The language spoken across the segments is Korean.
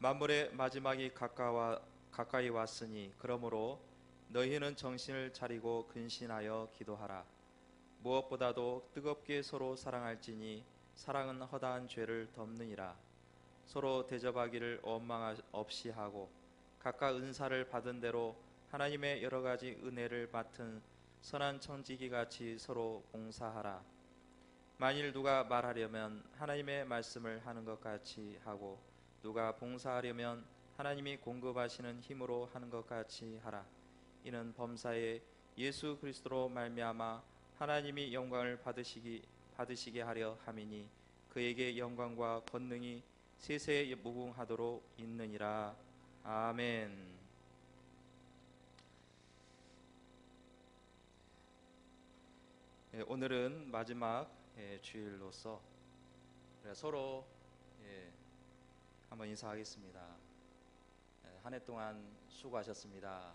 만물의 마지막이 가까이 왔으니 그러므로 너희는 정신을 차리고 근신하여 기도하라. 무엇보다도 뜨겁게 서로 사랑할지니 사랑은 허다한 죄를 덮느니라. 서로 대접하기를 원망 없이 하고 각각 은사를 받은 대로 하나님의 여러 가지 은혜를 맡은 선한 청지기 같이 서로 봉사하라. 만일 누가 말하려면 하나님의 말씀을 하는 것 같이 하고 누가 봉사하려면 하나님이 공급하시는 힘으로 하는 것 같이 하라. 이는 범사에 예수 그리스도로 말미암아 하나님이 영광을 받으시게 하려 함이니 그에게 영광과 권능이 세세에 무궁하도록 있느니라. 아멘. 오늘은 마지막 주일로서 서로 한번 인사하겠습니다. 한 해 동안 수고하셨습니다.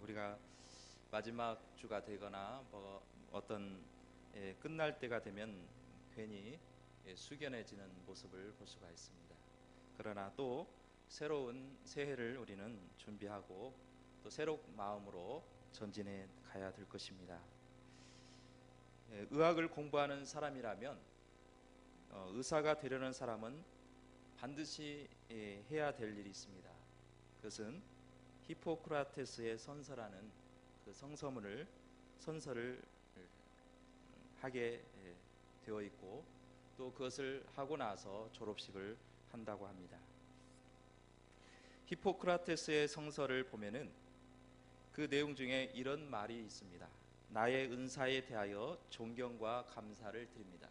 우리가 마지막 주가 되거나 뭐 어떤 끝날 때가 되면 괜히 숙연해지는 모습을 볼 수가 있습니다. 그러나 또 새로운 새해를 우리는 준비하고 또 새로운 마음으로 전진해 가야 될 것입니다. 의학을 공부하는 사람이라면 의사가 되려는 사람은 반드시 해야 될 일이 있습니다. 그것은 히포크라테스의 선서라는 그 선서를 하게 되어 있고 또 그것을 하고 나서 졸업식을 한다고 합니다. 히포크라테스의 성서를 보면은 그 내용 중에 이런 말이 있습니다. 나의 은사에 대하여 존경과 감사를 드립니다.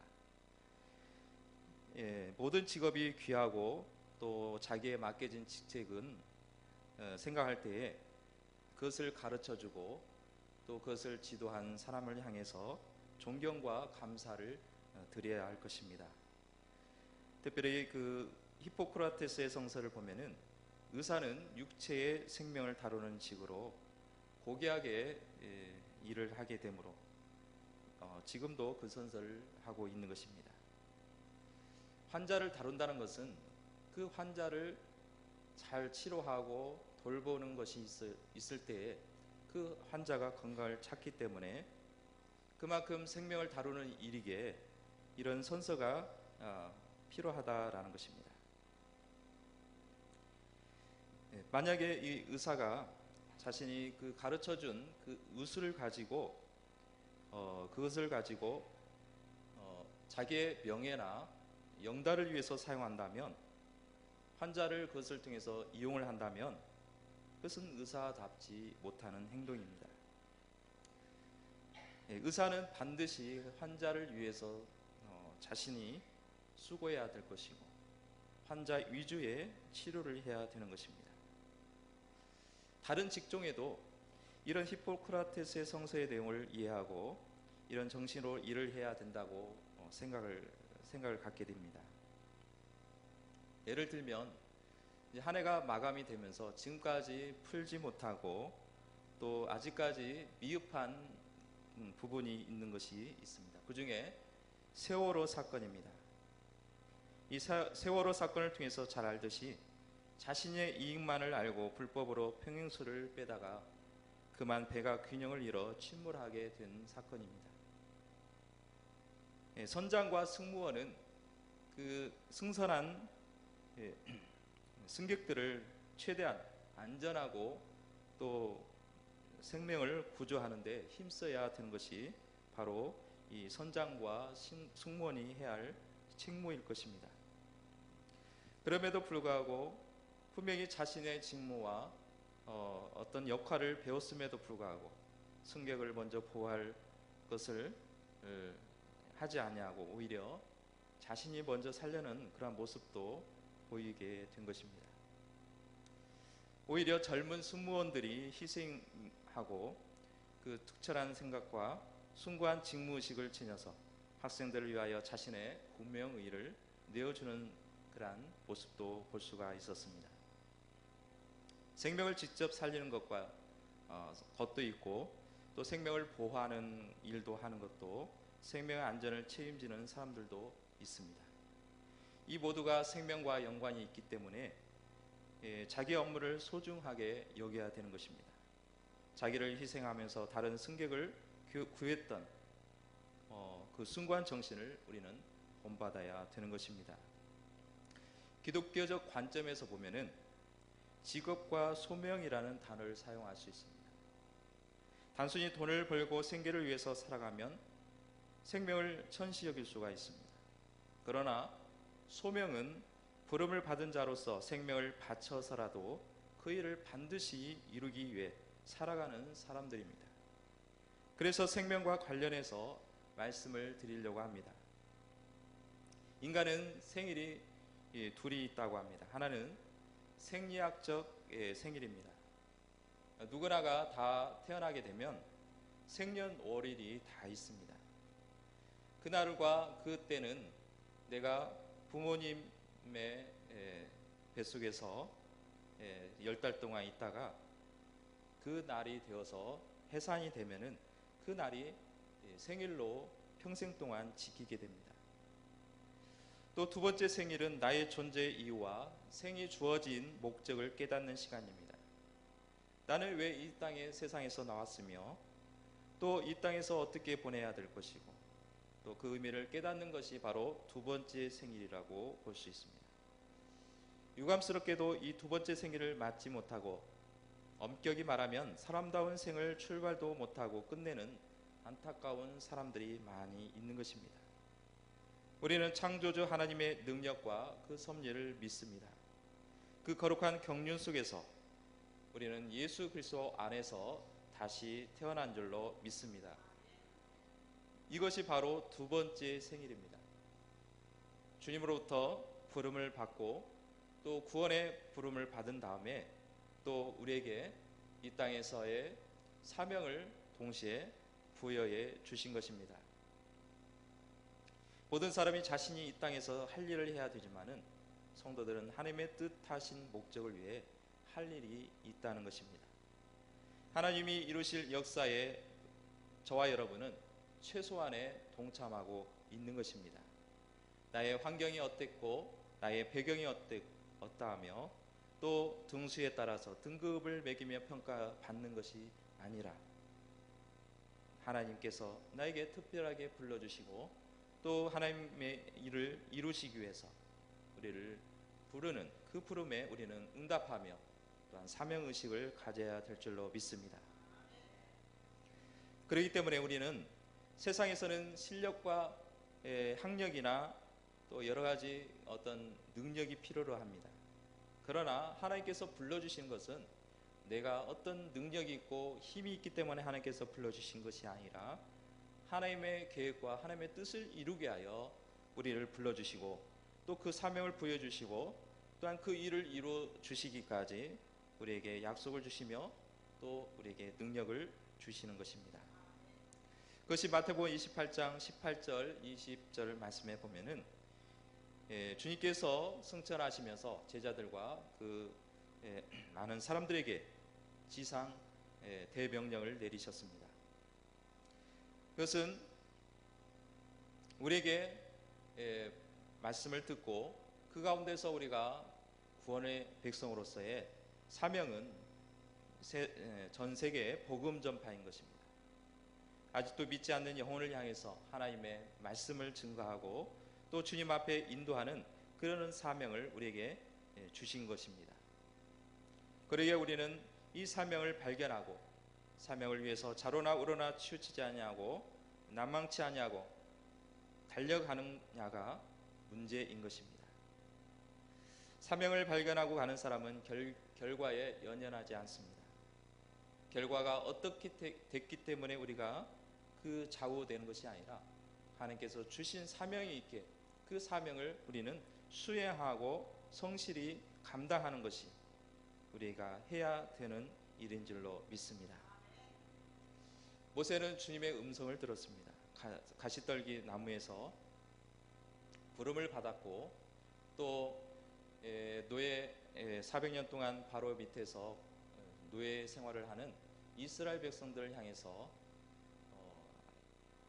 모든 직업이 귀하고 또 자기에 맡겨진 직책은 생각할 때에 그것을 가르쳐주고 또 그것을 지도한 사람을 향해서 존경과 감사를 드려야 할 것입니다. 특별히 그 히포크라테스의 성서를 보면은 의사는 육체의 생명을 다루는 직으로 고귀하게 일을 하게 되므로 지금도 그 선서를 하고 있는 것입니다. 환자를 다룬다는 것은 그 환자를 잘 치료하고 돌보는 것이 있을 때에 그 환자가 건강을 찾기 때문에 그만큼 생명을 다루는 일이기에 이런 선서가 필요하다라는 것입니다. 만약에 이 의사가 자신이 그 가르쳐준 그 의술을 가지고 그것을 가지고 자기의 명예나 영달을 위해서 사용한다면 환자를 그것을 통해서 이용을 한다면 그것은 의사답지 못하는 행동입니다. 의사는 반드시 환자를 위해서 자신이 수고해야 될 것이고 환자 위주의 치료를 해야 되는 것입니다. 다른 직종에도 이런 히포크라테스의 성서의 내용을 이해하고 이런 정신으로 일을 해야 된다고 생각을 갖게 됩니다. 예를 들면 한 해가 마감이 되면서 지금까지 풀지 못하고 또 아직까지 미흡한 부분이 있는 것이 있습니다. 그 중에 세월호 사건입니다. 이 세월호 사건을 통해서 잘 알듯이 자신의 이익만을 알고 불법으로 평행수를 빼다가 그만 배가 균형을 잃어 침몰하게 된 사건입니다. 선장과 승무원은 그 승선한 승객들을 최대한 안전하고 또 생명을 구조하는 데 힘써야 되는 것이 바로 이 선장과 승무원이 해야 할 책무일 것입니다. 그럼에도 불구하고 분명히 자신의 직무와 어떤 역할을 배웠음에도 불구하고 승객을 먼저 보호할 것을 하지 아니하고 오히려 자신이 먼저 살려는 그런 모습도 보이게 된 것입니다. 오히려 젊은 승무원들이 희생하고 그 특별한 생각과 숭고한 직무의식을 지녀서 학생들을 위하여 자신의 군명의를 내어주는 그러한 모습도 볼 수가 있었습니다. 생명을 직접 살리는 것도 있고 또 생명을 보호하는 일도 하는 것도 생명의 안전을 책임지는 사람들도 있습니다. 이 모두가 생명과 연관이 있기 때문에 자기 업무를 소중하게 여겨야 되는 것입니다. 자기를 희생하면서 다른 승객을 구했던 그 숭고한 정신을 우리는 본받아야 되는 것입니다. 기독교적 관점에서 보면은 직업과 소명이라는 단어를 사용할 수 있습니다. 단순히 돈을 벌고 생계를 위해서 살아가면 생명을 천시 여길 수가 있습니다. 그러나 소명은 부름을 받은 자로서 생명을 바쳐서라도 그 일을 반드시 이루기 위해 살아가는 사람들입니다. 그래서 생명과 관련해서 말씀을 드리려고 합니다. 인간은 생일이 둘이 있다고 합니다. 하나는 생리학적 생일입니다. 누구나가 다 태어나게 되면 생년월일이 다 있습니다. 그날과 그때는 내가 부모님의 뱃속에서 10달 동안 있다가 그 날이 되어서 해산이 되면은 그 날이 생일로 평생 동안 지키게 됩니다. 또 두 번째 생일은 나의 존재 이유와 생이 주어진 목적을 깨닫는 시간입니다. 나는 왜 이 땅에 세상에서 나왔으며 또 이 땅에서 어떻게 보내야 될 것이고 또 그 의미를 깨닫는 것이 바로 두 번째 생일이라고 볼 수 있습니다. 유감스럽게도 이 두 번째 생일을 맞지 못하고 엄격히 말하면 사람다운 생을 출발도 못하고 끝내는 안타까운 사람들이 많이 있는 것입니다. 우리는 창조주 하나님의 능력과 그 섭리를 믿습니다. 그 거룩한 경륜 속에서 우리는 예수 그리스도 안에서 다시 태어난 줄로 믿습니다. 이것이 바로 두 번째 생일입니다. 주님으로부터 부름을 받고 또 구원의 부름을 받은 다음에 또 우리에게 이 땅에서의 사명을 동시에 부여해 주신 것입니다. 모든 사람이 자신이 이 땅에서 할 일을 해야 되지만은 성도들은 하나님의 뜻하신 목적을 위해 할 일이 있다는 것입니다. 하나님이 이루실 역사에 저와 여러분은 최소한의 동참하고 있는 것입니다. 나의 환경이 어땠고 나의 배경이 어떠하며 또 등수에 따라서 등급을 매기며 평가받는 것이 아니라 하나님께서 나에게 특별하게 불러주시고 또 하나님의 일을 이루시기 위해서 우리를 부르는 그 부름에 우리는 응답하며 또한 사명의식을 가져야 될 줄로 믿습니다. 그렇기 때문에 우리는 세상에서는 실력과 학력이나 또 여러 가지 어떤 능력이 필요로 합니다. 그러나 하나님께서 불러주신 것은 내가 어떤 능력이 있고 힘이 있기 때문에 하나님께서 불러주신 것이 아니라 하나님의 계획과 하나님의 뜻을 이루게 하여 우리를 불러주시고 또 그 사명을 부여주시고 또한 그 일을 이루어 주시기까지 우리에게 약속을 주시며 또 우리에게 능력을 주시는 것입니다. 그것이 마태복음 28장 18절 20절 말씀에 보면은 주님께서 승천하시면서 제자들과 그 많은 사람들에게 지상 대명령을 내리셨습니다. 그것은 우리에게 말씀을 듣고 그 가운데서 우리가 구원의 백성으로서의 사명은 전 세계의 복음 전파인 것입니다. 아직도 믿지 않는 영혼을 향해서 하나님의 말씀을 증거하고 또 주님 앞에 인도하는 그런 사명을 우리에게 주신 것입니다. 그러기에 우리는 이 사명을 발견하고 사명을 위해서 좌로나 우로나 치우치지 아니하고 난망치 아니하고 달려가느냐가 문제인 것입니다. 사명을 발견하고 가는 사람은 결과에 연연하지 않습니다. 결과가 어떻게 됐기 때문에 우리가 그 좌우되는 것이 아니라 하나님께서 주신 사명이 있게 그 사명을 우리는 수행하고 성실히 감당하는 것이 우리가 해야 되는 일인 줄로 믿습니다. 모세는 주님의 음성을 들었습니다. 가시떨기 나무에서 부름을 받았고 또 노예 400년 동안 바로 밑에서 노예 생활을 하는 이스라엘 백성들을 향해서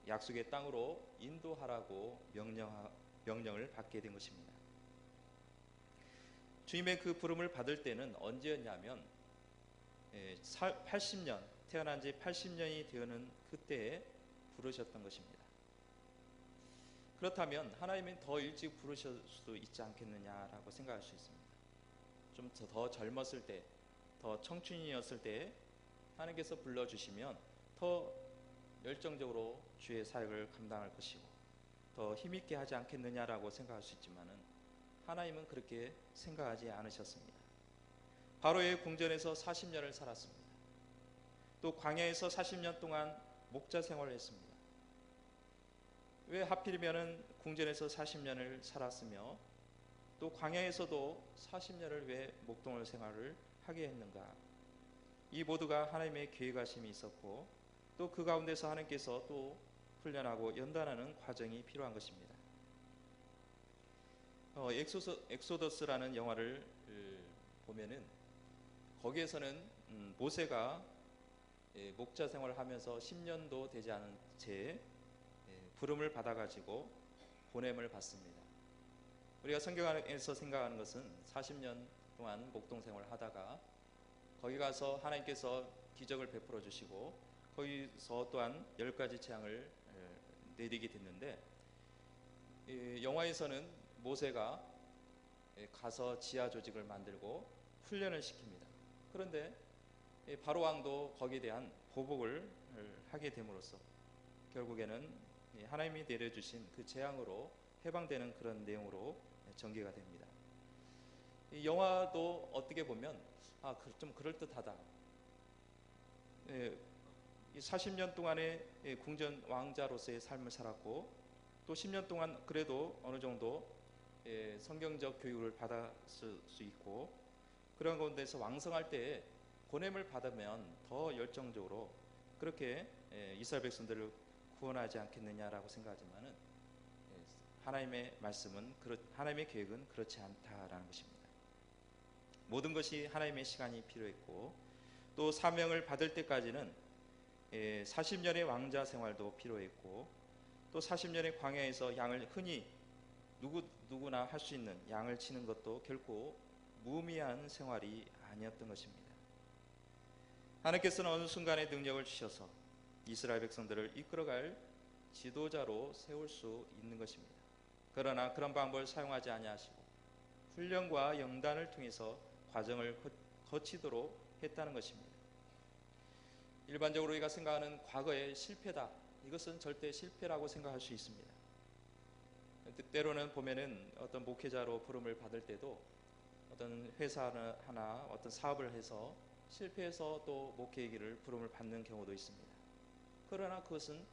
약속의 땅으로 인도하라고 명령을 받게 된 것입니다. 주님의 그 부름을 받을 때는 언제였냐면 80년, 태어난 지 80년이 되는 그때에 부르셨던 것입니다. 그렇다면 하나님은 더 일찍 부르실 수도 있지 않겠느냐라고 생각할 수 있습니다. 좀 더 젊었을 때, 더 청춘이었을 때 하나님께서 불러주시면 더 열정적으로 주의 사역을 감당할 것이고 더 힘있게 하지 않겠느냐라고 생각할 수 있지만은 하나님은 그렇게 생각하지 않으셨습니다. 바로의 궁전에서 40년을 살았습니다. 또 광야에서 40년 동안 목자 생활을 했습니다. 왜 하필이면은 궁전에서 40년을 살았으며 또 광야에서도 40년을 왜 목동을 생활을 하게 했는가? 이 모두가 하나님의 계획하심이 있었고 또 그 가운데서 하나님께서 또 훈련하고 연단하는 과정이 필요한 것입니다. 엑소더스라는 영화를 보면은 거기에서는 모세가 목자 생활을 하면서 10년도 되지 않은 채 부름을 받아가지고 보냄을 받습니다. 우리가 성경에서 생각하는 것은 40년 동안 목동 생활을 하다가 거기 가서 하나님께서 기적을 베풀어 주시고 거기서 또한 10가지 재앙을 내리게 됐는데 영화에서는 모세가 가서 지하 조직을 만들고 훈련을 시킵니다. 그런데 바로 왕도 거기에 대한 보복을 하게 됨으로써 결국에는 하나님이 내려주신 그 재앙으로 해방되는 그런 내용으로 전개가 됩니다. 이 영화도 어떻게 보면 좀 그럴듯하다. 40년 동안의 궁전 왕자로서의 삶을 살았고 또 10년 동안 그래도 어느 정도 성경적 교육을 받았을 수 있고 그런 가운데서 왕성할 때 보냄을 받으면 더 열정적으로 그렇게 이스라엘 백성들을 구원하지 않겠느냐라고 생각하지만은 하나님의 말씀은 하나님의 계획은 그렇지 않다라는 것입니다. 모든 것이 하나님의 시간이 필요했고 또 사명을 받을 때까지는 40년의 왕자 생활도 필요했고 또 40년의 광야에서 양을 흔히 누구나 할 수 있는 양을 치는 것도 결코 무의미한 생활이 아니었던 것입니다. 하나님께서는 어느 순간에 능력을 주셔서 이스라엘 백성들을 이끌어갈 지도자로 세울 수 있는 것입니다. 그러나 그런 방법을 사용하지 아니하시고 훈련과 연단을 통해서 과정을 거치도록 했다는 것입니다. 일반적으로 우리가 생각하는 과거의 실패다. 이것은 절대 실패라고 생각할 수 있습니다. 때로는 보면은 어떤 목회자로 부름을 받을 때도 어떤 회사나 어떤 사업을 해서 실패해서 또 목회의 길을 부름을 받는 경우도 있습니다. 그러나 그것은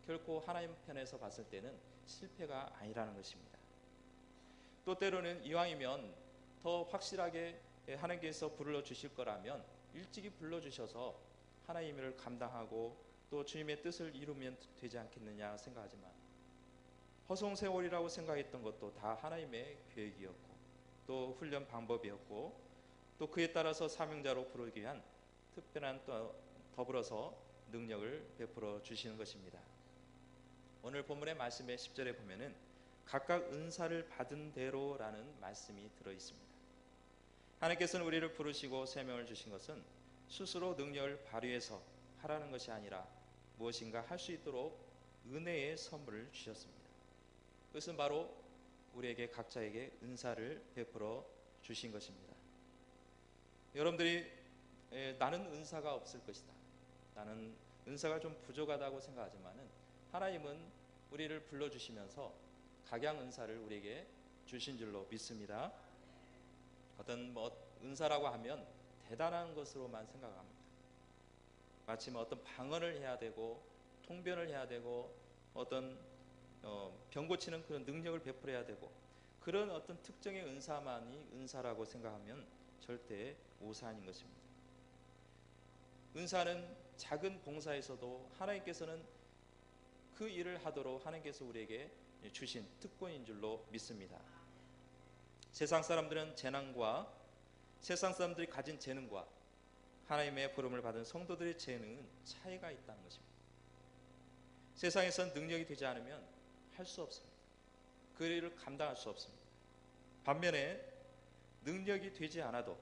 결코 하나님 편에서 봤을 때는 실패가 아니라는 것입니다. 또 때로는 이왕이면 더 확실하게 하나님께서 불러주실 거라면 일찍이 불러주셔서 하나님의 일을 감당하고 또 주님의 뜻을 이루면 되지 않겠느냐 생각하지만 허송세월이라고 생각했던 것도 다 하나님의 계획이었고 또 훈련 방법이었고 또 그에 따라서 사명자로 부르기 위한 특별한 또 더불어서 능력을 베풀어 주시는 것입니다. 오늘 본문의 말씀의 10절에 보면은 각각 은사를 받은 대로라는 말씀이 들어 있습니다. 하나님께서는 우리를 부르시고 세명을 주신 것은 스스로 능력을 발휘해서 하라는 것이 아니라 무엇인가 할 수 있도록 은혜의 선물을 주셨습니다. 그것은 바로 우리에게 각자에게 은사를 베풀어 주신 것입니다. 여러분들이 나는 은사가 없을 것이다. 나는 은사가 좀 부족하다고 생각하지만은 하나님은 우리를 불러주시면서 각양 은사를 우리에게 주신 줄로 믿습니다. 어떤 은사라고 하면 대단한 것으로만 생각합니다. 마치 어떤 방언을 해야 되고 통변을 해야 되고 어떤 병 고치는 그런 능력을 베풀어야 되고 그런 어떤 특정의 은사만이 은사라고 생각하면 절대 오산인 것입니다. 은사는 작은 봉사에서도 하나님께서는 그 일을 하도록 하나님께서 우리에게 주신 특권인 줄로 믿습니다. 세상 사람들은 재능과 세상 사람들이 가진 재능과 하나님의 부름을 받은 성도들의 재능은 차이가 있다는 것입니다. 세상에선 능력이 되지 않으면 할 수 없습니다. 그 일을 감당할 수 없습니다. 반면에 능력이 되지 않아도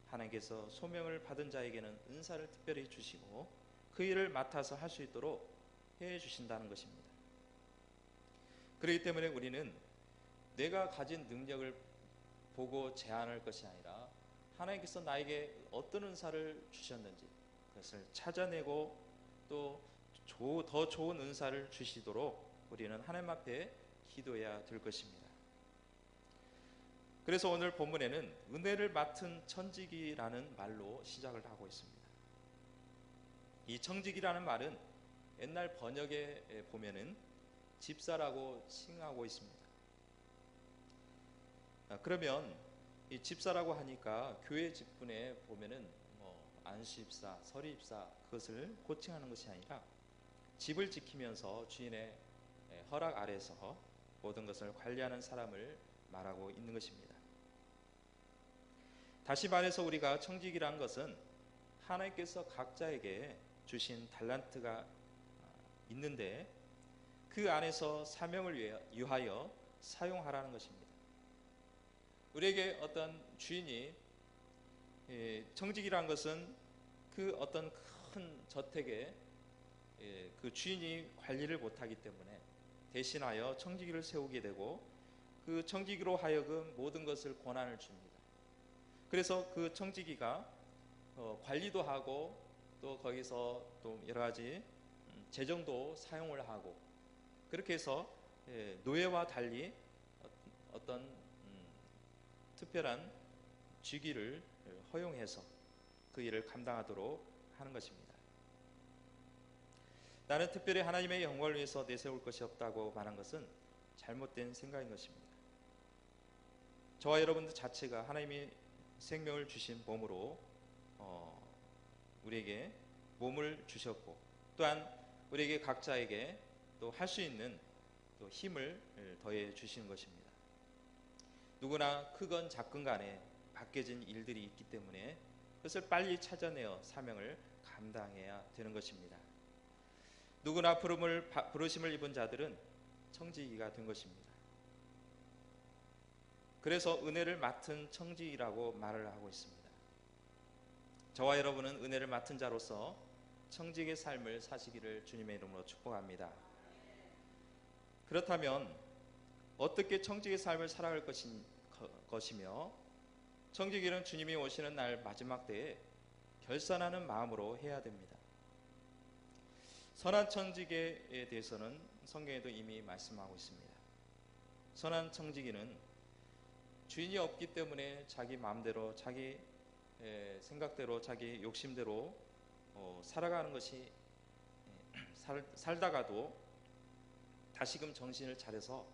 하나님께서 소명을 받은 자에게는 은사를 특별히 주시고 그 일을 맡아서 할 수 있도록 해 주신다는 것입니다. 그렇기 때문에 우리는 내가 가진 능력을 보고 제한할 것이 아니라 하나님께서 나에게 어떤 은사를 주셨는지 그것을 찾아내고 또 더 좋은 은사를 주시도록 우리는 하나님 앞에 기도해야 될 것입니다. 그래서 오늘 본문에는 은혜를 맡은 청지기라는 말로 시작을 하고 있습니다. 이 청지기라는 말은 옛날 번역에 보면은 집사라고 칭하고 있습니다. 그러면 이 집사라고 하니까 교회 직분에 보면은 안수입사, 서리입사 그것을 호칭하는 것이 아니라 집을 지키면서 주인의 허락 아래서 모든 것을 관리하는 사람을 말하고 있는 것입니다. 다시 말해서 우리가 청지기라는 것은 하나님께서 각자에게 주신 달란트가 있는데 그 안에서 사명을 위하여 사용하라는 것입니다. 우리에게 어떤 주인이 청지기라는 것은 그 어떤 큰 저택에 그 주인이 관리를 못하기 때문에 대신하여 청지기를 세우게 되고 그 청지기로 하여금 모든 것을 권한을 줍니다. 그래서 그 청지기가 관리도 하고 또 거기서 또 여러 가지 재정도 사용을 하고 그렇게 해서 노예와 달리 어떤 특별한 직위를 허용해서 그 일을 감당하도록 하는 것입니다. 나는 특별히 하나님의 영광을 위해서 내세울 것이 없다고 말한 것은 잘못된 생각인 것입니다. 저와 여러분들 자체가 하나님이 생명을 주신 몸으로 우리에게 몸을 주셨고 또한 우리에게 각자에게 또 할 수 있는 또 힘을 더해 주시는 것입니다. 누구나 크건 작건 간에 맡겨진 일들이 있기 때문에 그것을 빨리 찾아내어 사명을 감당해야 되는 것입니다. 누구나 부르심을 입은 자들은 청지기가 된 것입니다. 그래서 은혜를 맡은 청지기라고 말을 하고 있습니다. 저와 여러분은 은혜를 맡은 자로서 청지기의 삶을 사시기를 주님의 이름으로 축복합니다. 그렇다면 어떻게 청지기의 삶을 살아갈 것이며 청지기는 주님이 오시는 날 마지막 때에 결산하는 마음으로 해야 됩니다. 선한 청지기에 대해서는 성경에도 이미 말씀하고 있습니다. 선한 청지기는 주인이 없기 때문에 자기 마음대로 자기 생각대로 자기 욕심대로 살아가는 것이 살다가도 다시금 정신을 차려서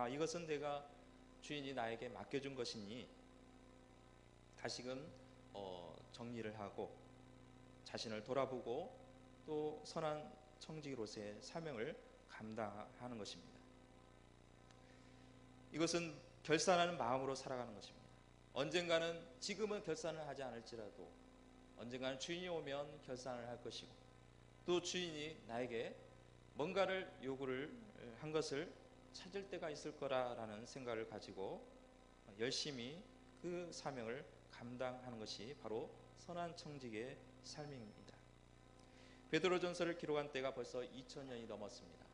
이것은 내가 주인이 나에게 맡겨준 것이니 다시금 정리를 하고 자신을 돌아보고 또 선한 청지기로서의 사명을 감당하는 것입니다. 이것은 결산하는 마음으로 살아가는 것입니다. 언젠가는 지금은 결산을 하지 않을지라도 언젠가는 주인이 오면 결산을 할 것이고 또 주인이 나에게 뭔가를 요구를 한 것을 찾을 때가 있을 거라는 생각을 가지고 열심히 그 사명을 감당하는 것이 바로 선한 청지기의 삶입니다. 베드로전서를 기록한 때가 벌써 2000년이 넘었습니다.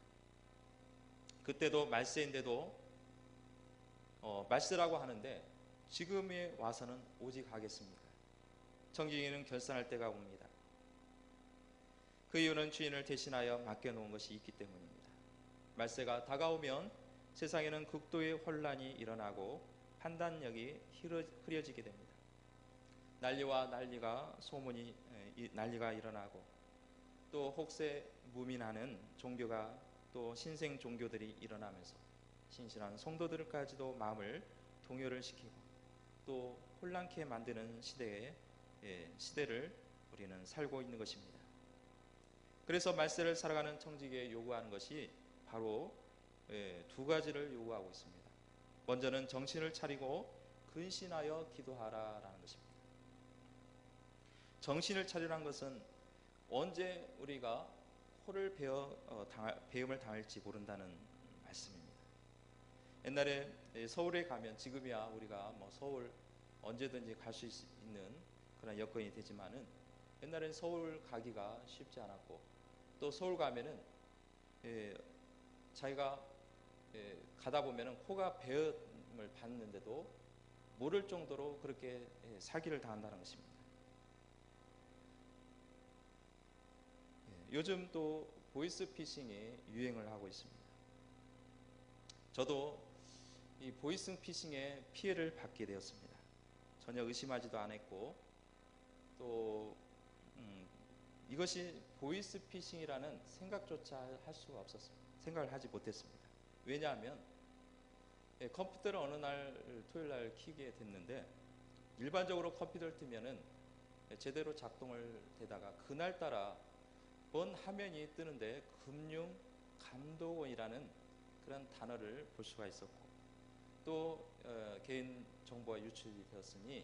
그때도 말세인데도 말세라고 하는데 지금에 와서는 오직 하겠습니까? 청지기는 결산할 때가 옵니다. 그 이유는 주인을 대신하여 맡겨놓은 것이 있기 때문입니다. 말세가 다가오면 세상에는 극도의 혼란이 일어나고 판단력이 흐려지게 됩니다. 난리가 일어나고 또 혹세무민하는 종교가 또 신생 종교들이 일어나면서 신실한 성도들까지도 마음을 동요를 시키고 또 혼란케 만드는 시대를 우리는 살고 있는 것입니다. 그래서 말세를 살아가는 청지기에 요구하는 것이 바로 두 가지를 요구하고 있습니다. 먼저는 정신을 차리고 근신하여 기도하라라는 것입니다. 정신을 차리라는 것은 언제 우리가 코를 베음을 당할지 모른다는 말씀입니다. 옛날에 서울에 가면, 지금이야 우리가 뭐 서울 언제든지 갈 수 있는 그런 여건이 되지만은, 옛날엔 서울 가기가 쉽지 않았고, 또 서울 가면은 자기가 가다 보면은 코가 베음을 받는데도 모를 정도로 그렇게 사기를 당한다는 것입니다. 요즘 또 보이스피싱이 유행을 하고 있습니다. 저도 이 보이스피싱의 피해를 받게 되었습니다. 전혀 의심하지도 않았고, 또 이것이 보이스피싱이라는 생각조차 할 수가 없었습니다. 생각을 하지 못했습니다. 왜냐하면 컴퓨터를 어느 날 토요일 날 켜게 됐는데, 일반적으로 컴퓨터를 뜨면은 제대로 작동을 되다가 그날따라 본 화면이 뜨는데 금융감독원이라는 그런 단어를 볼 수가 있었고, 또 개인 정보가 유출이 되었으니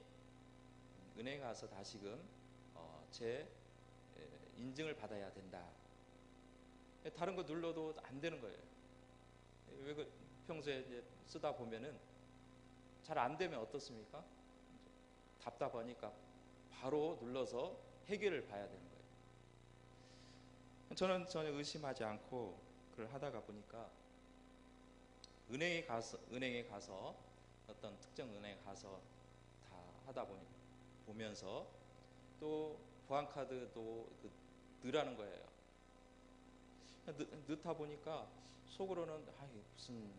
은행에 가서 다시금 제 인증을 받아야 된다. 다른 거 눌러도 안 되는 거예요. 왜 평소에 이제 쓰다 보면은 잘 안 되면 어떻습니까? 답답하니까 바로 눌러서 해결을 봐야 되는 거예요. 저는 전혀 의심하지 않고 그걸 하다가 보니까 은행에 가서 어떤 특정 은행에 가서 다 하다 보면서 또 보안카드도 넣으라는 거예요. 넣다 보니까 속으로는 무슨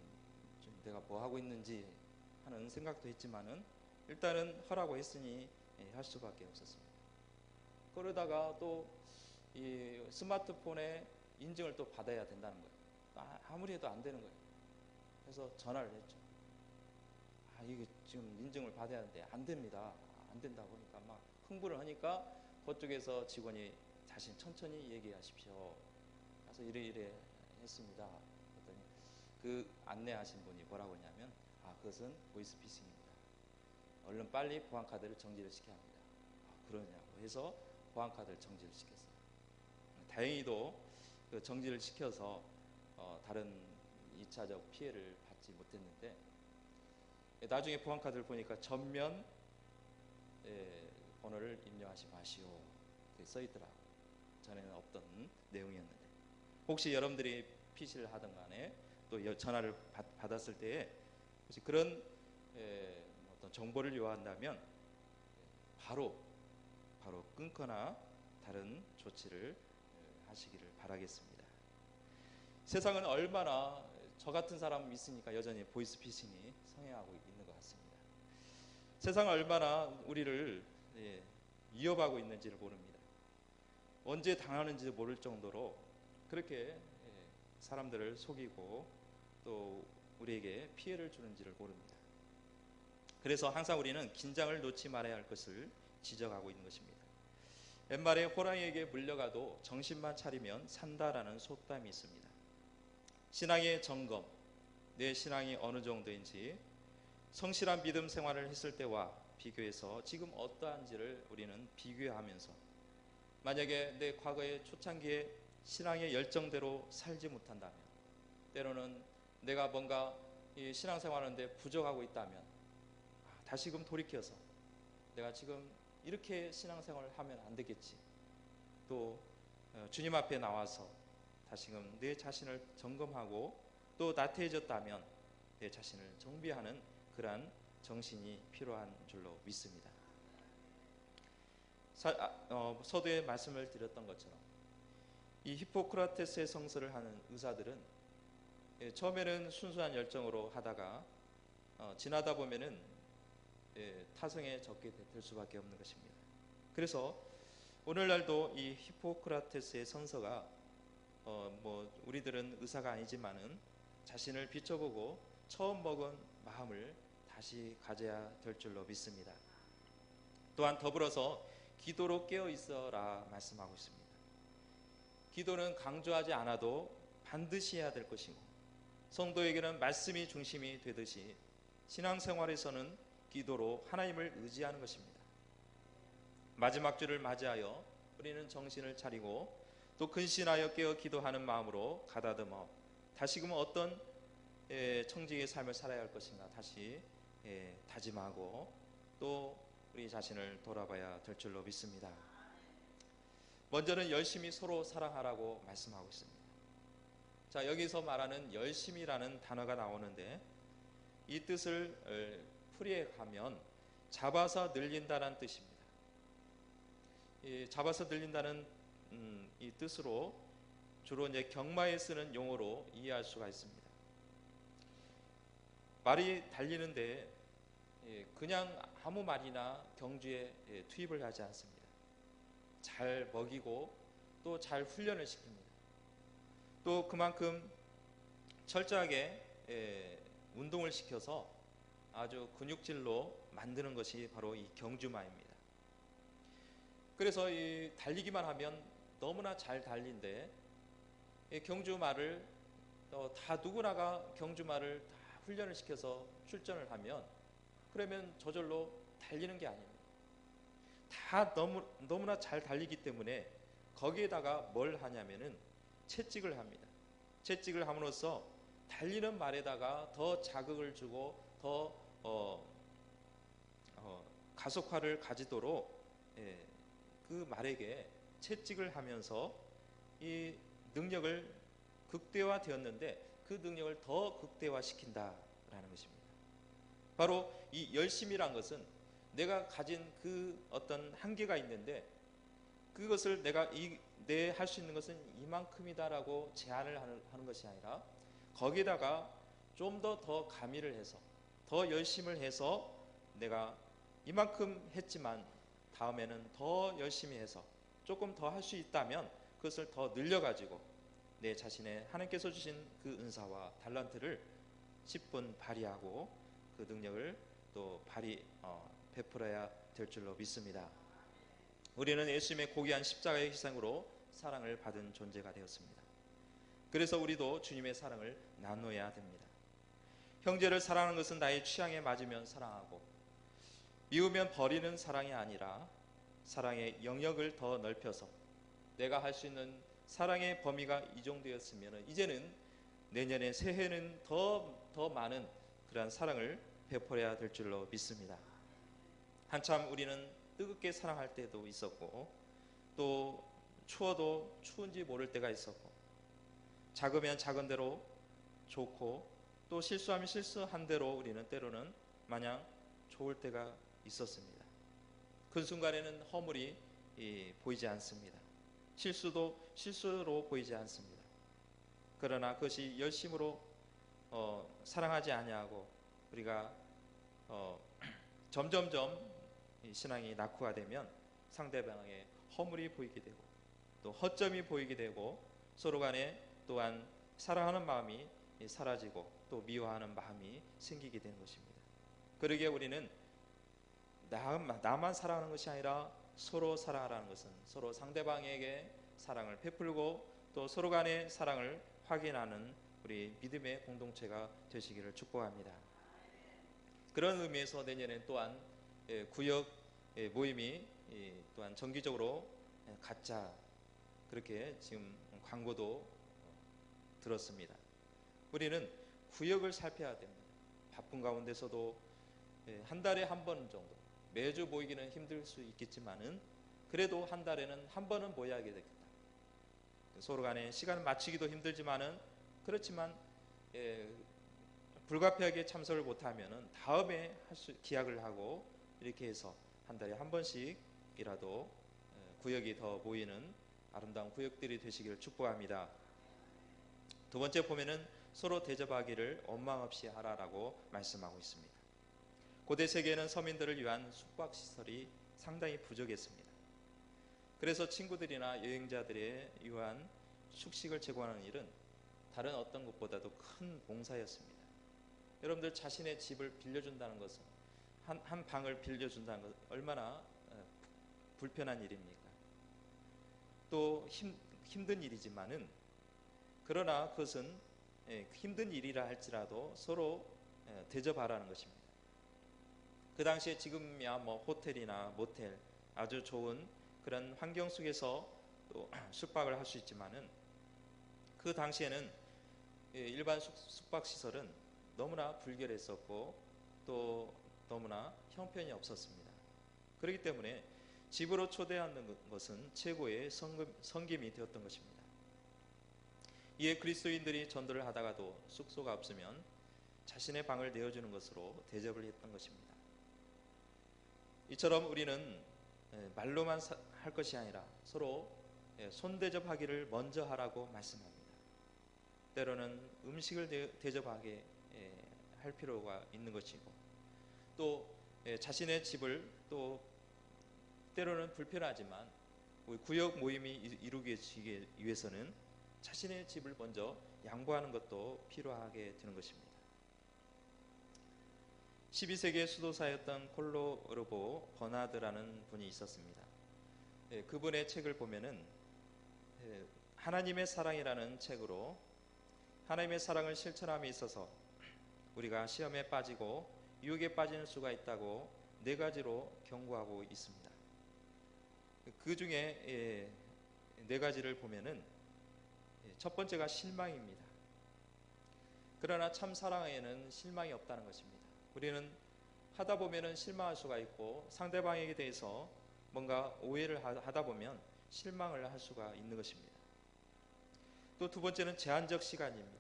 내가 뭐 하고 있는지 하는 생각도 했지만은, 일단은 하라고 했으니 할 수밖에 없었습니다. 그러다가 또 이 스마트폰에 인증을 또 받아야 된다는 거예요. 아무리 해도 안 되는 거예요. 그래서 전화를 했죠. 이게 지금 인증을 받아야 하는데 안 됩니다. 안 된다고 하니까 막 흥분을 하니까, 그쪽에서 직원이 자신 천천히 얘기하십시오. 그래서 이래 했습니다. 그랬더니 그 안내하신 분이 뭐라고 하냐면, 그것은 보이스피싱입니다. 얼른 빨리 보안카드를 정지를 시켜야 합니다. 그러냐고 해서 보안카드를 정지를 시켰어요. 다행히도 그 정지를 시켜서 다른 2차적 피해를 받지 못했는데, 나중에 보안카드를 보니까 전면 번호를 입력하지 마시오 써 있더라고요. 전에는 없던 내용이었는데, 혹시 여러분들이 PC를 하든 간에 또 전화를 받았을 때에 혹시 그런 어떤 정보를 요한다면 바로 끊거나 다른 조치를 하시기를 바라겠습니다. 세상은 얼마나 저 같은 사람 있으니까 여전히 보이스피싱이 성행하고 있는 것 같습니다. 세상은 얼마나 우리를 위협하고 있는지를 모릅니다. 언제 당하는지 모를 정도로 그렇게 사람들을 속이고 또 우리에게 피해를 주는지를 모릅니다. 그래서 항상 우리는 긴장을 놓지 말아야 할 것을 지적하고 있는 것입니다. 옛말에 호랑이에게 물려가도 정신만 차리면 산다라는 속담이 있습니다. 신앙의 점검, 내 신앙이 어느 정도인지, 성실한 믿음 생활을 했을 때와 비교해서 지금 어떠한지를 우리는 비교하면서, 만약에 내 과거의 초창기에 신앙의 열정대로 살지 못한다면, 때로는 내가 뭔가 이 신앙생활하는데 부족하고 있다면 다시금 돌이켜서 내가 지금 이렇게 신앙생활을 하면 안 되겠지, 또 주님 앞에 나와서 다시금 내 자신을 점검하고, 또 나태해졌다면 내 자신을 정비하는 그러한 정신이 필요한 줄로 믿습니다. 서두에 말씀을 드렸던 것처럼 이 히포크라테스의 성서를 하는 의사들은 처음에는 순수한 열정으로 하다가 지나다 보면은 타성에 적게 될 수밖에 없는 것입니다. 그래서 오늘날도 이 히포크라테스의 성서가 우리들은 의사가 아니지만은 자신을 비춰보고 처음 먹은 마음을 다시 가져야 될 줄로 믿습니다. 또한 더불어서 기도로 깨어 있어라 말씀하고 있습니다. 기도는 강조하지 않아도 반드시 해야 될 것이고, 성도에게는 말씀이 중심이 되듯이 신앙생활에서는 기도로 하나님을 의지하는 것입니다. 마지막 주를 맞이하여 우리는 정신을 차리고 또 근신하여 깨어 기도하는 마음으로 가다듬어 다시금 어떤 청지기의 삶을 살아야 할 것인가 다시 다짐하고 또 우리 자신을 돌아봐야 될 줄로 믿습니다. 먼저는 열심히 서로 사랑하라고 말씀하고 있습니다. 자, 여기서 말하는 열심이라는 단어가 나오는데 이 뜻을 풀이해 가면 잡아서 늘린다는 뜻입니다. 이 잡아서 늘린다는 이 뜻으로 주로 이제 경마에 쓰는 용어로 이해할 수가 있습니다. 말이 달리는데 그냥 아무 말이나 경주에 투입을 하지 않습니다. 잘 먹이고 또 잘 훈련을 시킵니다. 또 그만큼 철저하게 운동을 시켜서 아주 근육질로 만드는 것이 바로 이 경주마입니다. 그래서 이 달리기만 하면 너무나 잘 달린데 이 경주마를 다 누구나가 경주마를 다 훈련을 시켜서 출전을 하면 그러면 저절로 달리는 게 아닙니다. 다 너무나 잘 달리기 때문에 거기에다가 뭘 하냐면은 채찍을 합니다. 채찍을 함으로써 달리는 말에다가 더 자극을 주고 더 가속화를 가지도록 그 말에게 채찍을 하면서 이 능력을 극대화되었는데 그 능력을 더 극대화시킨다라는 것입니다. 바로 이 열심이란 것은 내가 가진 그 어떤 한계가 있는데 그것을 내가 내 할 수 있는 것은 이만큼이다라고 제한을 하는 것이 아니라 거기다가 좀 더 가미를 해서 더 열심을 해서 내가 이만큼 했지만 다음에는 더 열심히 해서 조금 더 할 수 있다면 그것을 더 늘려가지고 내 자신의 하나님께서 주신 그 은사와 달란트를 10분 발휘하고 그 능력을 또 베풀어야 될 줄로 믿습니다. 우리는 예수님의 고귀한 십자가의 희생으로 사랑을 받은 존재가 되었습니다. 그래서 우리도 주님의 사랑을 나눠야 됩니다. 형제를 사랑하는 것은 나의 취향에 맞으면 사랑하고 미우면 버리는 사랑이 아니라 사랑의 영역을 더 넓혀서 내가 할 수 있는 사랑의 범위가 이 정도였으면 이제는 내년에 새해는 더 많은 그러한 사랑을 베풀어야 될 줄로 믿습니다. 한참 우리는 뜨겁게 사랑할 때도 있었고 또 추워도 추운지 모를 때가 있었고 작으면 작은 대로 좋고 또 실수하면 실수한 대로 우리는 때로는 마냥 좋을 때가 있었습니다. 그 순간에는 허물이 보이지 않습니다. 실수도 실수로 보이지 않습니다. 그러나 그것이 열심으로 사랑하지 아니하고 우리가 점점점 신앙이 낙후화되면 상대방의 허물이 보이게 되고 또 허점이 보이게 되고 서로 간에 또한 사랑하는 마음이 사라지고 또 미워하는 마음이 생기게 되는 것입니다. 그러기에 우리는 나만 사랑하는 것이 아니라 서로 사랑하라는 것은 서로 상대방에게 사랑을 베풀고 또 서로 간의 사랑을 확인하는 우리 믿음의 공동체가 되시기를 축복합니다. 그런 의미에서 내년엔 또한 구역 모임이 또한 정기적으로 갖자 그렇게 지금 광고도 들었습니다. 우리는 구역을 살펴야 됩니다. 바쁜 가운데서도 한 달에 한 번 정도 매주 모이기는 힘들 수 있겠지만은 그래도 한 달에는 한 번은 모여야 되겠다. 서로 간에 시간을 맞추기도 힘들지만은 그렇지만 불가피하게 참석을 못하면은 다음에 기약을 하고 이렇게 해서 한 달에 한 번씩이라도 구역이 더 모이는 아름다운 구역들이 되시기를 축복합니다. 두 번째 보면은 서로 대접하기를 원망 없이 하라라고 말씀하고 있습니다. 고대 세계에는 서민들을 위한 숙박시설이 상당히 부족했습니다. 그래서 친구들이나 여행자들에 위한 숙식을 제공하는 일은 다른 어떤 것보다도 큰 봉사였습니다. 여러분들 자신의 집을 빌려준다는 것은 한 방을 빌려준다는 것은 얼마나 불편한 일입니까? 또 힘든 일이지만은 그러나 그것은 힘든 일이라 할지라도 서로 대접하라는 것입니다. 그 당시에 지금이야 뭐 호텔이나 모텔 아주 좋은 그런 환경 속에서 또 숙박을 할 수 있지만은 그 당시에는 일반 숙박 시설은 너무나 불결했었고 또 너무나 형편이 없었습니다. 그렇기 때문에 집으로 초대하는 것은 최고의 섬김이 되었던 것입니다. 이에 그리스도인들이 전도를 하다가도 숙소가 없으면 자신의 방을 내어주는 것으로 대접을 했던 것입니다. 이처럼 우리는 말로만 할 것이 아니라 서로 손대접하기를 먼저 하라고 말씀합니다. 때로는 음식을 대접하게 할 필요가 있는 것이고 또 자신의 집을 또 때로는 불편하지만 구역 모임이 이루어지기 위해서는 자신의 집을 먼저 양보하는 것도 필요하게 되는 것입니다. 12세기의 수도사였던 콜로르보 버나드라는 분이 있었습니다. 그분의 책을 보면은 하나님의 사랑이라는 책으로 하나님의 사랑을 실천함에 있어서 우리가 시험에 빠지고 유혹에 빠지는 수가 있다고 4가지로 경고하고 있습니다. 그 중에 4가지를 보면은 첫 번째가 실망입니다. 그러나 참 사랑에는 실망이 없다는 것입니다. 우리는 하다 보면은 실망할 수가 있고 상대방에게 대해서 뭔가 오해를 하다 보면 실망을 할 수가 있는 것입니다. 또 두 번째는 제한적 시간입니다.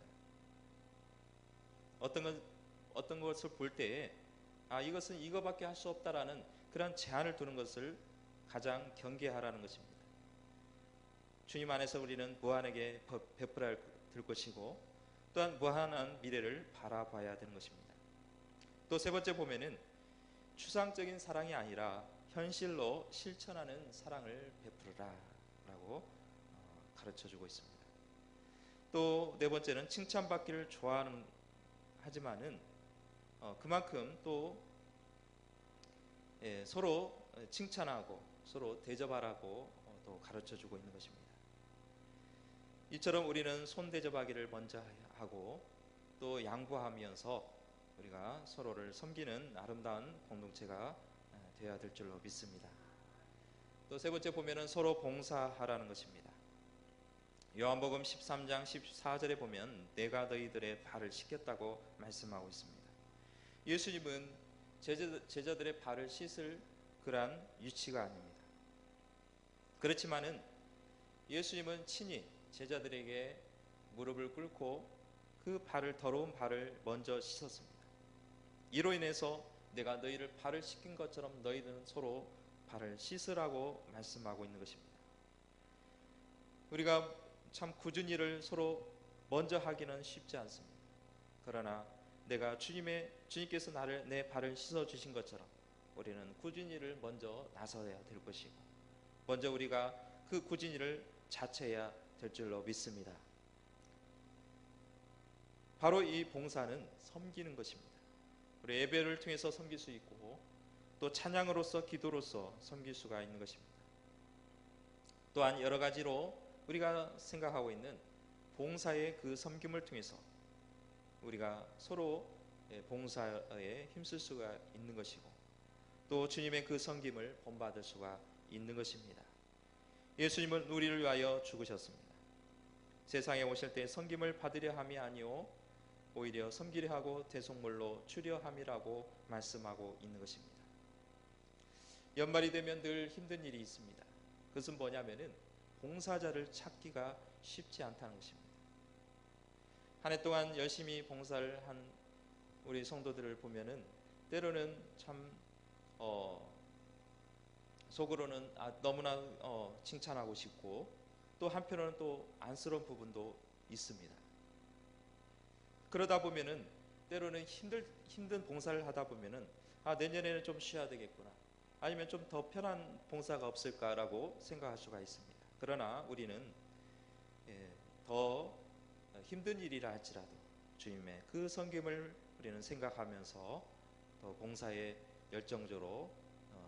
어떤 것을 볼 때에 이것은 이거밖에 할 수 없다라는 그런 제한을 두는 것을 가장 경계하라는 것입니다. 주님 안에서 우리는 무한하게 베풀어야 될 것이고 또한 무한한 미래를 바라봐야 되는 것입니다. 또 세 번째 보면은 추상적인 사랑이 아니라 현실로 실천하는 사랑을 베풀으라 라고 가르쳐주고 있습니다. 또 네 번째는 칭찬받기를 좋아하는 하지만은 그만큼 또 서로 칭찬하고 서로 대접하라고 또 가르쳐주고 있는 것입니다. 이처럼 우리는 손 대접하기를 먼저 하고 또 양보하면서 우리가 서로를 섬기는 아름다운 공동체가 되어야 될 줄로 믿습니다. 또 세 번째 보면은 서로 봉사하라는 것입니다. 요한복음 13장 14절에 보면 내가 너희들의 발을 씻겼다고 말씀하고 있습니다. 예수님은 제자들의 발을 씻을 그러한 위치가 아닙니다. 그렇지만은 예수님은 친히 제자들에게 무릎을 꿇고 그 더러운 발을 먼저 씻었습니다. 이로 인해서 내가 너희를 발을 씻긴 것처럼 너희들은 서로 발을 씻으라고 말씀하고 있는 것입니다. 우리가 참 굳은 일을 서로 먼저 하기는 쉽지 않습니다. 그러나 주님께서 내 발을 씻어 주신 것처럼 우리는 굳은 일을 먼저 나서야 될 것이고 먼저 우리가 그 굳은 일을 자처해야 될 줄로 믿습니다. 바로 이 봉사는 섬기는 것입니다. 우리 예배를 통해서 섬길 수 있고 또 찬양으로서 기도로서 섬길 수가 있는 것입니다. 또한 여러 가지로 우리가 생각하고 있는 봉사의 그 섬김을 통해서 우리가 서로 봉사에 힘쓸 수가 있는 것이고 또 주님의 그 섬김을 본받을 수가 있는 것입니다. 예수님은 우리를 위하여 죽으셨습니다. 세상에 오실 때 섬김을 받으려 함이 아니오 오히려 섬기려 하고 대속물로 주려 함이라고 말씀하고 있는 것입니다. 연말이 되면 늘 힘든 일이 있습니다. 그것은 뭐냐면은 봉사자를 찾기가 쉽지 않다는 것입니다. 한 해 동안 열심히 봉사를 한 우리 성도들을 보면은 때로는 참 속으로는 너무나 칭찬하고 싶고 또 한편으로는 또 안쓰러운 부분도 있습니다. 그러다 보면은 때로는 힘든 봉사를 하다 보면은 내년에는 좀 쉬어야 되겠구나 아니면 좀 더 편한 봉사가 없을까라고 생각할 수가 있습니다. 그러나 우리는 더 힘든 일이라 할지라도 주님의 그 섬김을 우리는 생각하면서 더 봉사에 열정적으로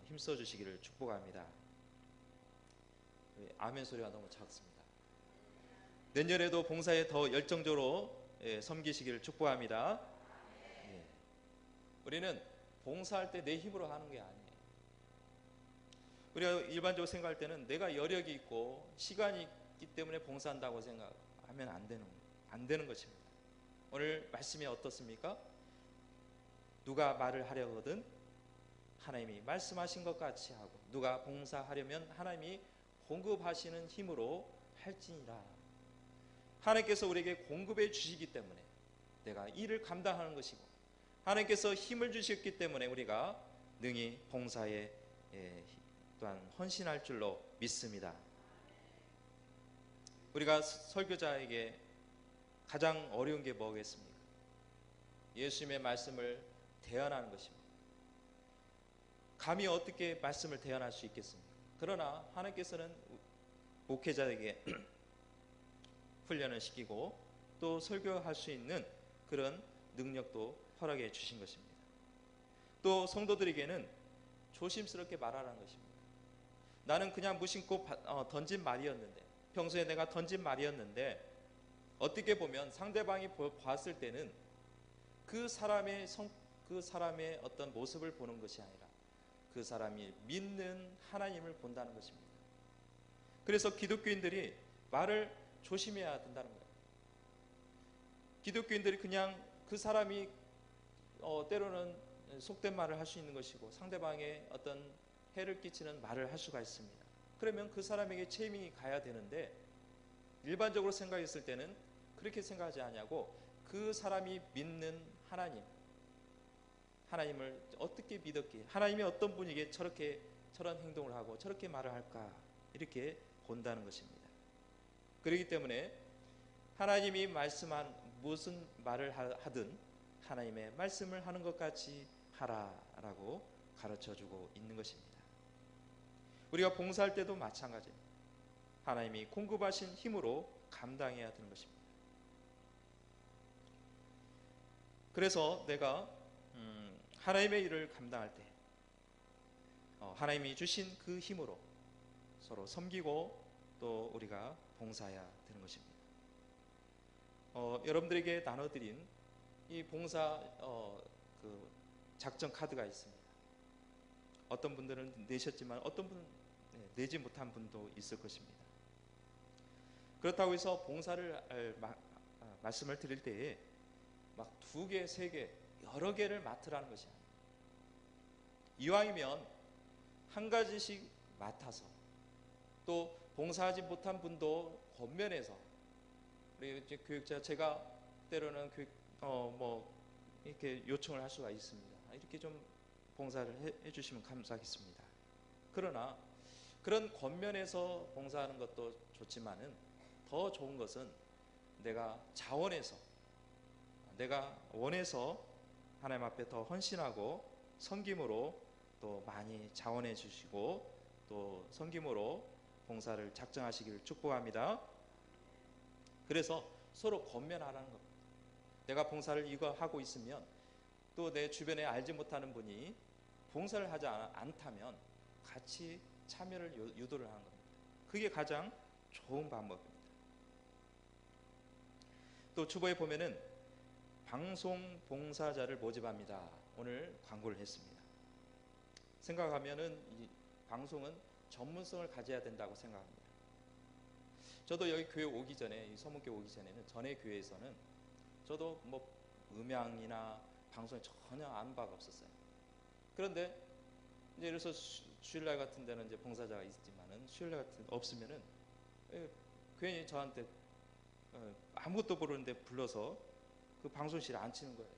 힘써 주시기를 축복합니다. 아멘 소리가 너무 작습니다. 내년에도 봉사에 더 열정적으로 섬기시기를 축복합니다. 우리는 봉사할 때 내 힘으로 하는 게 아니에요. 우리가 일반적으로 생각할 때는 내가 여력이 있고 시간이 있기 때문에 봉사한다고 생각하면 안 되는 것입니다. 오늘 말씀이 어떻습니까? 누가 말을 하려거든 하나님이 말씀하신 것 같이 하고, 누가 봉사하려면 하나님이 공급하시는 힘으로 할지니라. 하나님께서 우리에게 공급해 주시기 때문에 내가 일을 감당하는 것이고, 하나님께서 힘을 주셨기 때문에 우리가 능히 봉사에 또한 헌신할 줄로 믿습니다. 우리가 설교자에게 가장 어려운 게 뭐겠습니까? 예수님의 말씀을 대언하는 것입니다. 감히 어떻게 말씀을 대언할 수 있겠습니까? 그러나 하나님께서는 목회자에게 훈련을 시키고 또 설교할 수 있는 그런 능력도 허락해 주신 것입니다. 또 성도들에게는 조심스럽게 말하라는 것입니다. 나는 그냥 무심코 던진 말이었는데, 평소에 내가 던진 말이었는데, 어떻게 보면 상대방이 봤을 때는 그 사람의 어떤 모습을 보는 것이 아니라 그 사람이 믿는 하나님을 본다는 것입니다. 그래서 기독교인들이 말을 조심해야 된다는 거예요. 기독교인들이 그냥 그 사람이 때로는 속된 말을 할 수 있는 것이고, 상대방의 어떤 해를 끼치는 말을 할 수가 있습니다. 그러면 그 사람에게 책임이 가야 되는데, 일반적으로 생각했을 때는 그렇게 생각하지 않냐고, 그 사람이 믿는 하나님을 어떻게 믿었기에, 하나님이 어떤 분에게 저런 행동을 하고 저렇게 말을 할까, 이렇게 본다는 것입니다. 그렇기 때문에 하나님이 말씀한 무슨 말을 하든 하나님의 말씀을 하는 것 같이 하라라고 가르쳐주고 있는 것입니다. 우리가 봉사할 때도 마찬가지입니다. 하나님이 공급하신 힘으로 감당해야 되는 것입니다. 그래서 내가 하나님의 일을 감당할 때 하나님이 주신 그 힘으로 서로 섬기고 또 우리가 봉사해야 되는 것입니다. 여러분들에게 나눠드린 이 봉사 그 작전 카드가 있습니다. 어떤 분들은 내셨지만 어떤 분은 내지 못한 분도 있을 것입니다. 그렇다고 해서 봉사를 말씀을 드릴 때에 막 2개, 3개, 여러 개를 맡으라는 것이 아니에요. 이왕이면 한 가지씩 맡아서, 또 봉사하지 못한 분도 권면해서, 우리 이제 교육자, 제가 때로는 이렇게 요청을 할 수가 있습니다. 이렇게 좀 봉사를 해주시면 감사하겠습니다. 그러나 그런 권면에서 봉사하는 것도 좋지만은 더 좋은 것은 내가 원해서 하나님 앞에 더 헌신하고 섬김으로 또 많이 자원해 주시고 또 섬김으로 봉사를 작정하시기를 축복합니다. 그래서 서로 권면하라는 겁니다. 내가 봉사를 이거 하고 있으면 또 내 주변에 알지 못하는 분이 봉사를 하지 않다면 같이 참여를 유도를 하는 겁니다. 그게 가장 좋은 방법입니다. 또 주보에 보면은 방송 봉사자를 모집합니다. 오늘 광고를 했습니다. 생각하면은 이 방송은 전문성을 가져야 된다고 생각합니다. 저도 여기 교회 오기 전에, 이 서문교회 오기 전에는 전에 교회에서는 저도 음향이나 방송에 전혀 아는 바가 없었어요. 그런데 이제 그래서 주일날 같은 데는 이제 봉사자가 있지만은 수요일날 같은 데 없으면은 괜히 저한테 아무것도 모르는데 불러서 그 방송실에 앉히는 거예요.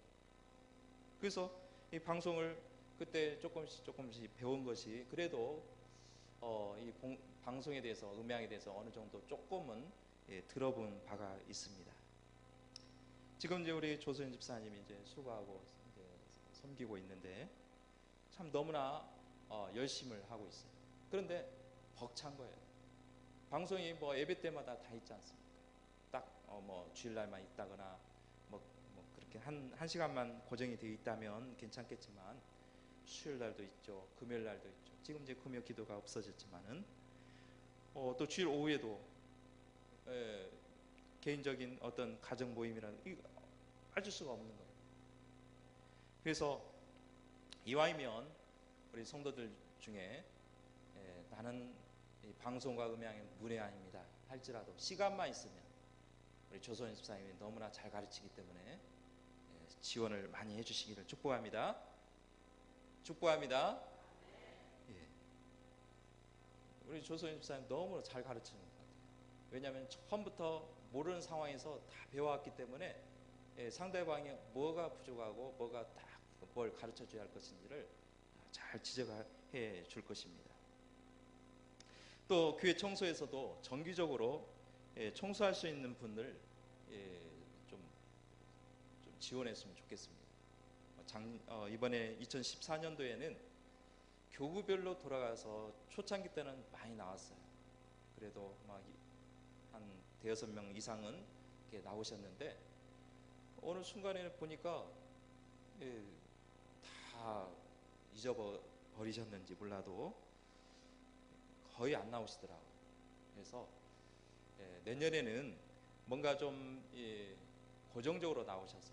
그래서 이 방송을 그때 조금씩 배운 것이 그래도 이 방송에 대해서, 음향에 대해서 어느 정도 조금은 들어본 바가 있습니다. 지금 이제 우리 조소연 집사님이 이제 수고하고 이제 섬기고 있는데 참 너무나 열심을 하고 있어요. 그런데 벅찬 거예요. 방송이 예배 때마다 다 있지 않습니까? 딱 주일날만 있다거나 그렇게 한 시간만 고정이 되어 있다면 괜찮겠지만 수요일날도 있죠, 금요일날도 있죠. 지금 이제 금요 기도가 없어졌지만은 또 주일 오후에도 개인적인 어떤 가정 모임이라는 빠질 수가 없는 거예요. 그래서 이왕이면 우리 성도들 중에 나는 이 방송과 음향의 문외한입니다 할지라도 시간만 있으면 우리 조선인 집사님이 너무나 잘 가르치기 때문에 지원을 많이 해주시기를 축복합니다. 축복합니다. 예. 우리 조선인 집사님 너무 잘 가르치는 것 같아요. 왜냐하면 처음부터 모르는 상황에서 다 배워왔기 때문에 상대방이 뭐가 부족하고 뭐가 딱 뭘 가르쳐 줘야 할 것인지를 잘 지적해 줄 것입니다. 또 교회 청소에서도 정기적으로 청소할 수 있는 분들 좀 지원했으면 좋겠습니다. 이번에 2014년도에는 교구별로 돌아가서 초창기 때는 많이 나왔어요. 그래도 막 한 대여섯 명 이상은 이렇게 나오셨는데 어느 순간에 보니까 다 잊어버리셨는지 몰라도 거의 안 나오시더라고요. 그래서 내년에는 뭔가 좀 고정적으로 나오셔서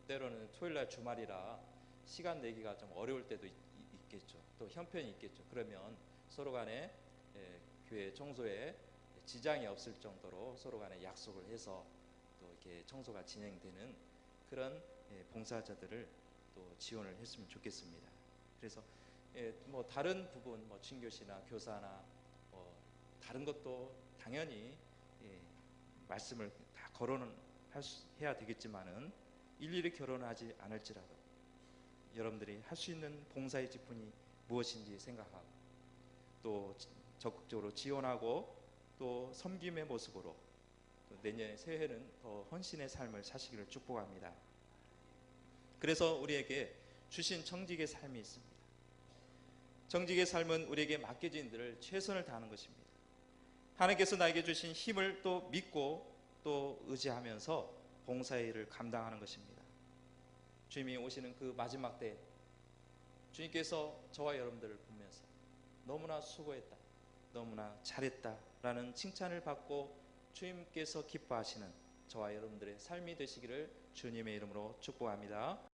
때로는 토요일날 주말이라 시간 내기가 좀 어려울 때도 있겠죠. 또 형편이 있겠죠. 그러면 서로 간에 교회 청소에 지장이 없을 정도로 서로 간에 약속을 해서 또 이렇게 청소가 진행되는 그런 봉사자들을 또 지원을 했으면 좋겠습니다. 그래서 뭐 다른 부분 뭐 친교시나 교사나 다른 것도 당연히 말씀을 다 거론은 해야 되겠지만은 일일이 결혼하지 않을지라도 여러분들이 할 수 있는 봉사의 직분이 무엇인지 생각하고 또 적극적으로 지원하고 또 섬김의 모습으로 또 내년 새해는 더 헌신의 삶을 사시기를 축복합니다. 그래서 우리에게 주신 청직의 삶이 있습니다. 청직의 삶은 우리에게 맡겨진 일을 최선을 다하는 것입니다. 하나님께서 나에게 주신 힘을 또 믿고 또 의지하면서 봉사의 일을 감당하는 것입니다. 주님이 오시는 그 마지막 때 주님께서 저와 여러분들을 보면서 너무나 수고했다, 너무나 잘했다 라는 칭찬을 받고 주님께서 기뻐하시는 저와 여러분들의 삶이 되시기를 주님의 이름으로 축복합니다.